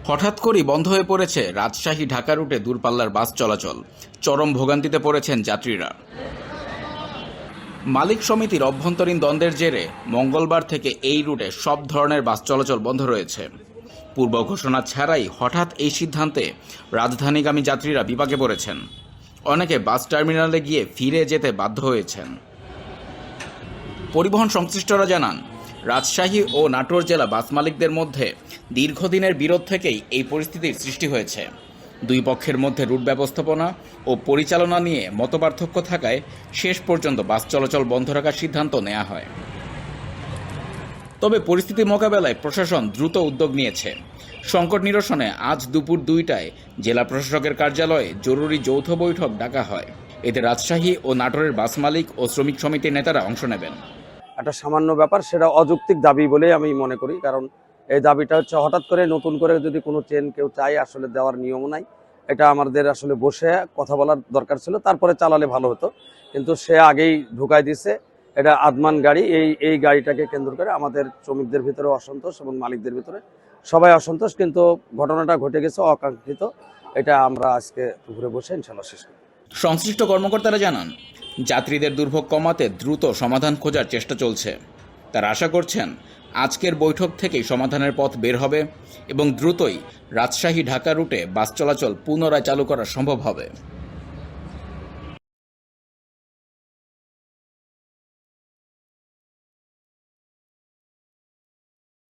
হঠাৎ করেই বন্ধ হয়ে পড়েছে রাজশাহী ঢাকা রুটে দূরপাল্লার বাস চলাচল। চরম ভোগান্তিতে পড়েছেন যাত্রীরা। মালিক সমিতির অভ্যন্তরীণ দ্বন্দ্বের জেরে মঙ্গলবার থেকে এই রুটে সব ধরনের বাস চলাচল বন্ধ রয়েছে। পূর্ব ঘোষণা ছাড়াই হঠাৎ এই সিদ্ধান্তে রাজধানীগামী যাত্রীরা বিপাকে পড়েছেন। অনেকে বাস টার্মিনালে গিয়ে ফিরে যেতে বাধ্য হয়েছেন। পরিবহন সংশ্লিষ্টরা জানান, রাজশাহী ও নাটোর জেলা বাস মালিকদের মধ্যে দীর্ঘদিনের বিরোধ থেকেই এই পরিস্থিতির সৃষ্টি হয়েছে। দুই পক্ষের মধ্যে রুট ব্যবস্থাপনা ও পরিচালনা নিয়ে মতপার্থক্য থাকায় শেষ পর্যন্ত বাস চলাচল বন্ধ রাখার সিদ্ধান্ত নেওয়া হয়। তবে পরিস্থিতি মোকাবেলায় প্রশাসন দ্রুত উদ্যোগ নিয়েছে। সংকট নিরসনে আজ দুপুর 2টায় জেলা প্রশাসকের কার্যালয়ে জরুরি যৌথ বৈঠক ডাকা হয়। এতে রাজশাহী ও নাটোরের বাস মালিক ও শ্রমিক সমিতির নেতারা অংশ নেবেন। একটা সামান্য ব্যাপার, সেটা অযৌক্তিক দাবি বলে আমি মনে করি। কারণ এই দাবিটা হচ্ছে হঠাৎ করে নতুন করে যদি কোনো ট্রেন কেউ চায়, আসলে দেওয়ার নিয়ম নাই। এটা আমাদের আসলে বসে কথা বলার দরকার ছিল, তারপরে চালালে ভালো হতো। কিন্তু সে আগেই ঢুকাই দিছে। এটা আদমান গাড়ি। এই গাড়িটাকে কেন্দ্র করে আমাদের শ্রমিকদের ভিতরে অসন্তোষ এবং মালিকদের ভিতরে সবাই অসন্তোষ। কিন্তু ঘটনাটা ঘটে গেছে অকাঙ্ক্ষিত। এটা আমরা আজকে দুপুরে বসে ইনশাল্লাহ শেষ করি। সংশ্লিষ্ট কর্মকর্তারা জানান, যাত্রীদের দুর্ভোগ কমাতে দ্রুত সমাধান খোঁজার চেষ্টা চলছে। তারা আশা করছেন আজকের বৈঠক থেকেই সমাধানের পথ বের হবে এবং দ্রুতই রাজশাহী ঢাকা রুটে বাস চলাচল পুনরায় চালু করা সম্ভব হবে।